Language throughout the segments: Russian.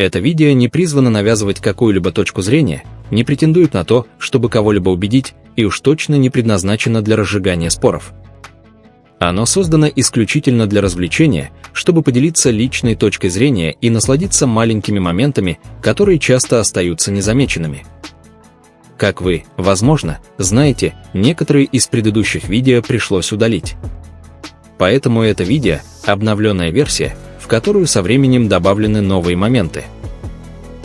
Это видео не призвано навязывать какую-либо точку зрения, не претендует на то, чтобы кого-либо убедить, и уж точно не предназначено для разжигания споров. Оно создано исключительно для развлечения, чтобы поделиться личной точкой зрения и насладиться маленькими моментами, которые часто остаются незамеченными. Как вы, возможно, знаете, некоторые из предыдущих видео пришлось удалить. Поэтому это видео – обновленная версия, в которую со временем добавлены новые моменты.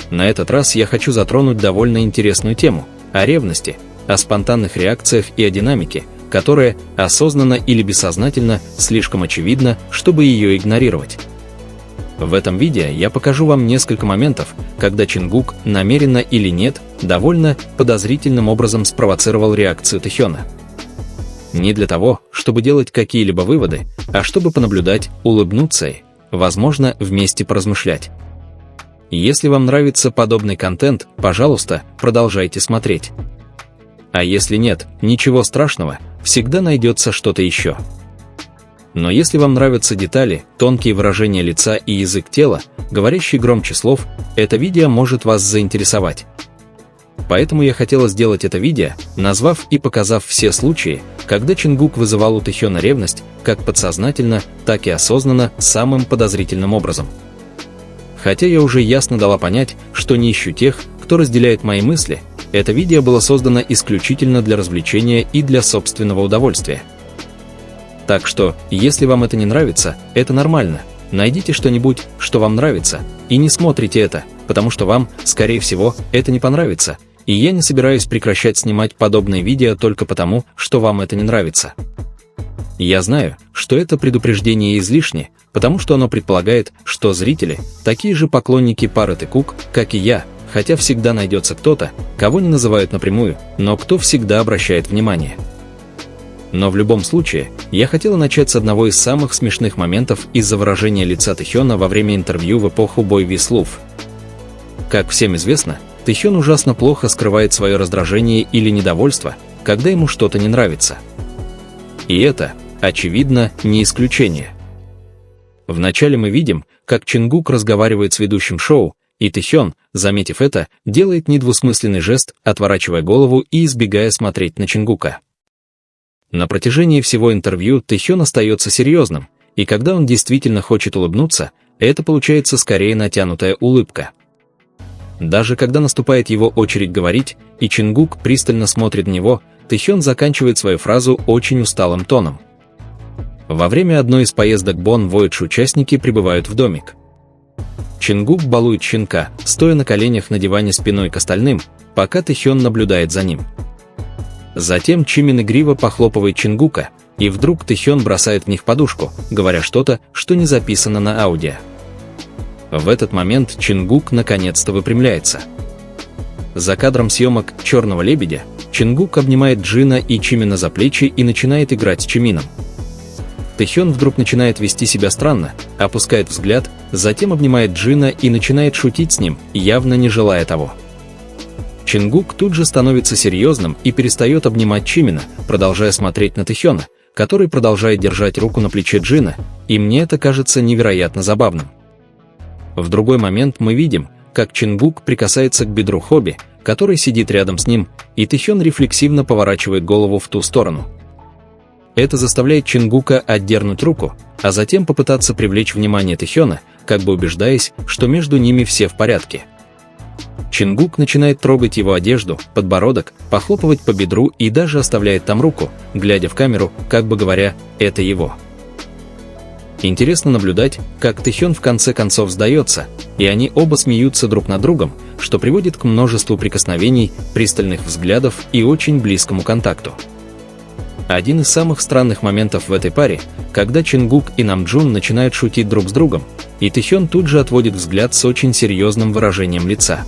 На этот раз я хочу затронуть довольно интересную тему – о ревности, о спонтанных реакциях и о динамике, которая, осознанно или бессознательно, слишком очевидна, чтобы ее игнорировать. В этом видео я покажу вам несколько моментов, когда Чингук, намеренно или нет, довольно подозрительным образом спровоцировал реакцию Тэхёна. Не для того, чтобы делать какие-либо выводы, а чтобы понаблюдать, улыбнуться и, возможно, вместе поразмышлять. Если вам нравится подобный контент, пожалуйста, продолжайте смотреть. А если нет, ничего страшного, всегда найдется что-то еще. Но если вам нравятся детали, тонкие выражения лица и язык тела, говорящий громче слов, это видео может вас заинтересовать. Поэтому я хотела сделать это видео, назвав и показав все случаи, когда Чингук вызывал у Тэхёна ревность, как подсознательно, так и осознанно, самым подозрительным образом. Хотя я уже ясно дала понять, что не ищу тех, кто разделяет мои мысли, это видео было создано исключительно для развлечения и для собственного удовольствия. Так что, если вам это не нравится, это нормально. Найдите что-нибудь, что вам нравится, и не смотрите это, потому что вам, скорее всего, это не понравится, и я не собираюсь прекращать снимать подобные видео только потому, что вам это не нравится. Я знаю, что это предупреждение излишне, потому что оно предполагает, что зрители – такие же поклонники пары Тэкук, как и я, хотя всегда найдется кто-то, кого не называют напрямую, но кто всегда обращает внимание. Но в любом случае, я хотела начать с одного из самых смешных моментов из-за выражения лица Тэхёна во время интервью в эпоху Boy With Luv. Как всем известно, Тэхён ужасно плохо скрывает свое раздражение или недовольство, когда ему что-то не нравится. И это, очевидно, не исключение. Вначале мы видим, как Чингук разговаривает с ведущим шоу, и Тэхён, заметив это, делает недвусмысленный жест, отворачивая голову и избегая смотреть на Чингука. На протяжении всего интервью Тэхён остается серьезным, и когда он действительно хочет улыбнуться, это получается скорее натянутая улыбка. Даже когда наступает его очередь говорить, и Чингук пристально смотрит на него, Тэхён заканчивает свою фразу очень усталым тоном. Во время одной из поездок Бон Voyage участники прибывают в домик. Чингук балует щенка, стоя на коленях на диване спиной к остальным, пока Тэхён наблюдает за ним. Затем Чимин игриво похлопывает Чингука, и вдруг Тэхён бросает в них подушку, говоря что-то, что не записано на аудио. В этот момент Чингук наконец-то выпрямляется. За кадром съемок «Черного лебедя» Чингук обнимает Джина и Чимина за плечи и начинает играть с Чимином. Тэхён вдруг начинает вести себя странно, опускает взгляд, затем обнимает Джина и начинает шутить с ним, явно не желая того. Чингук тут же становится серьезным и перестает обнимать Чимина, продолжая смотреть на Тэхёна, который продолжает держать руку на плече Джина, и мне это кажется невероятно забавным. В другой момент мы видим, как Чингук прикасается к бедру Хоби, который сидит рядом с ним, и Тэхён рефлексивно поворачивает голову в ту сторону. Это заставляет Чингука отдернуть руку, а затем попытаться привлечь внимание Тэхёна, как бы убеждаясь, что между ними все в порядке. Чингук начинает трогать его одежду, подбородок, похлопывать по бедру и даже оставляет там руку, глядя в камеру, как бы говоря, это его. Интересно наблюдать, как Тэхён в конце концов сдается, и они оба смеются друг над другом, что приводит к множеству прикосновений, пристальных взглядов и очень близкому контакту. Один из самых странных моментов в этой паре, когда Чингук и Намджун начинают шутить друг с другом, и Тэхён тут же отводит взгляд с очень серьезным выражением лица.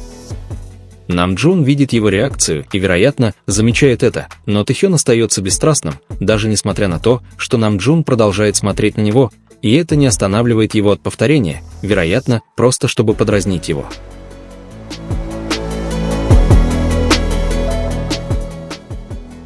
Намджун видит его реакцию и, вероятно, замечает это, но Тэхён остается бесстрастным, даже несмотря на то, что Намджун продолжает смотреть на него, и это не останавливает его от повторения, вероятно, просто чтобы подразнить его.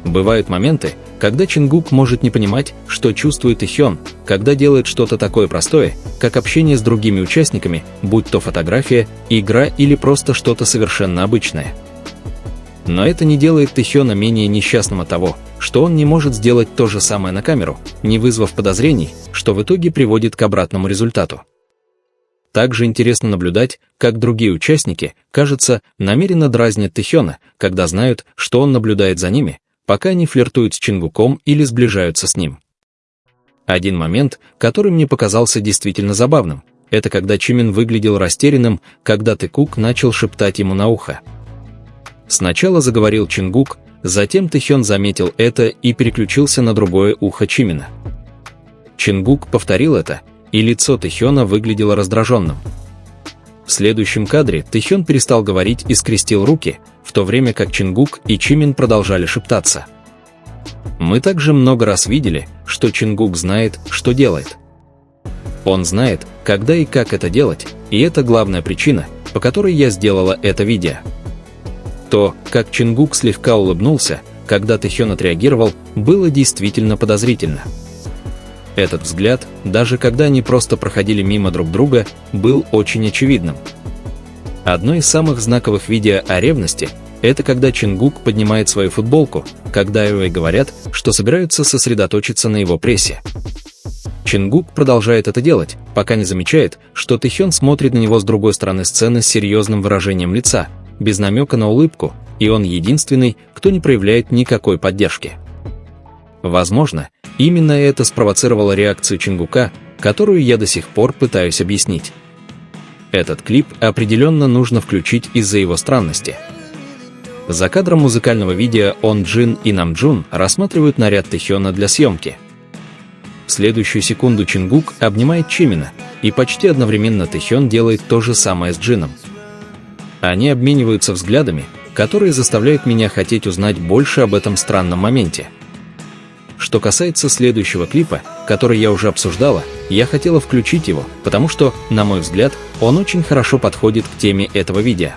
Бывают моменты, когда Чингук может не понимать, что чувствует Тэхён, когда делает что-то такое простое, как общение с другими участниками, будь то фотография, игра или просто что-то совершенно обычное. Но это не делает Тэхёна менее несчастным от того, что он не может сделать то же самое на камеру, не вызвав подозрений, что в итоге приводит к обратному результату. Также интересно наблюдать, как другие участники, кажется, намеренно дразнят Тэхёна, когда знают, что он наблюдает за ними, пока они флиртуют с Чингуком или сближаются с ним. Один момент, который мне показался действительно забавным, это когда Чимин выглядел растерянным, когда Тэкук начал шептать ему на ухо. Сначала заговорил Чингук, затем Тэхён заметил это и переключился на другое ухо Чимина. Чингук повторил это, и лицо Тэхёна выглядело раздраженным. В следующем кадре Тэхён перестал говорить и скрестил руки, в то время как Чингук и Чимин продолжали шептаться. Мы также много раз видели, что Чингук знает, что делает. Он знает, когда и как это делать, и это главная причина, по которой я сделала это видео. То, как Чингук слегка улыбнулся, когда Тэхён отреагировал, было действительно подозрительно. Этот взгляд, даже когда они просто проходили мимо друг друга, был очень очевидным. Одно из самых знаковых видео о ревности – это когда Чингук поднимает свою футболку, когда Юэ говорят, что собираются сосредоточиться на его прессе. Чингук продолжает это делать, пока не замечает, что Тэхён смотрит на него с другой стороны сцены с серьезным выражением лица, без намека на улыбку, и он единственный, кто не проявляет никакой поддержки. Возможно, именно это спровоцировало реакцию Чингука, которую я до сих пор пытаюсь объяснить. Этот клип определенно нужно включить из-за его странности. За кадром музыкального видео Он Джин и Намджун рассматривают наряд Тэхёна для съемки. В следующую секунду Чингук обнимает Чимина, и почти одновременно Тэхён делает то же самое с Джином. Они обмениваются взглядами, которые заставляют меня хотеть узнать больше об этом странном моменте. Что касается следующего клипа, который я уже обсуждала, я хотела включить его, потому что, на мой взгляд, он очень хорошо подходит к теме этого видео.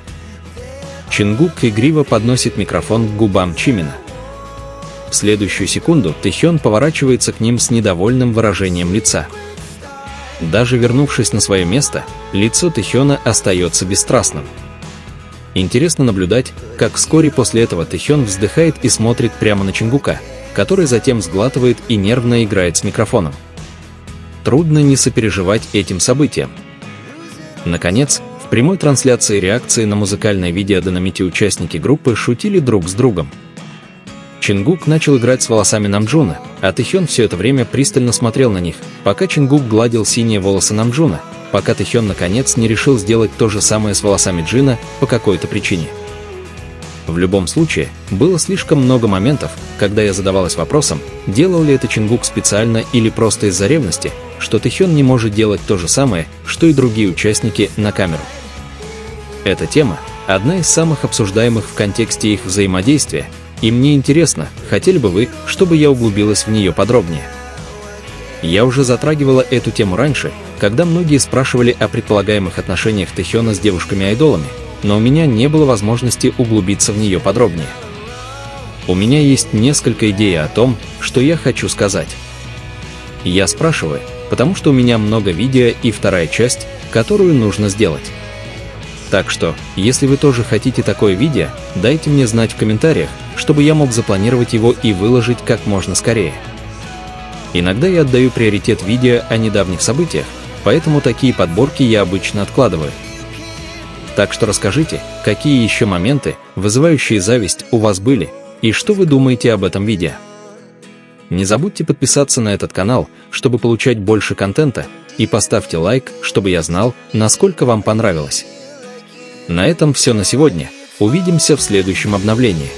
Чингук игриво подносит микрофон к губам Чимина. В следующую секунду Тэхён поворачивается к ним с недовольным выражением лица. Даже вернувшись на свое место, лицо Тэхёна остается бесстрастным. Интересно наблюдать, как вскоре после этого Тэхён вздыхает и смотрит прямо на Чингука, который затем сглатывает и нервно играет с микрофоном. Трудно не сопереживать этим событиям. Наконец, в прямой трансляции реакции на музыкальное видео Динамити участники группы шутили друг с другом. Чингук начал играть с волосами Намджуна, а Тэхён все это время пристально смотрел на них, пока Чингук гладил синие волосы Намджуна, пока Тэхён наконец не решил сделать то же самое с волосами Джина по какой-то причине. В любом случае, было слишком много моментов, когда я задавалась вопросом, делал ли это Чингук специально или просто из-за ревности, что Тэхён не может делать то же самое, что и другие участники на камеру. Эта тема – одна из самых обсуждаемых в контексте их взаимодействия, и мне интересно, хотели бы вы, чтобы я углубилась в нее подробнее. Я уже затрагивала эту тему раньше, когда многие спрашивали о предполагаемых отношениях Тэхёна с девушками-айдолами, но у меня не было возможности углубиться в нее подробнее. У меня есть несколько идей о том, что я хочу сказать. Я спрашиваю, потому что у меня много видео и вторая часть, которую нужно сделать. Так что, если вы тоже хотите такое видео, дайте мне знать в комментариях, чтобы я мог запланировать его и выложить как можно скорее. Иногда я отдаю приоритет видео о недавних событиях, поэтому такие подборки я обычно откладываю. Так что расскажите, какие еще моменты, вызывающие зависть, у вас были, и что вы думаете об этом видео. Не забудьте подписаться на этот канал, чтобы получать больше контента, и поставьте лайк, чтобы я знал, насколько вам понравилось. На этом все на сегодня. Увидимся в следующем обновлении.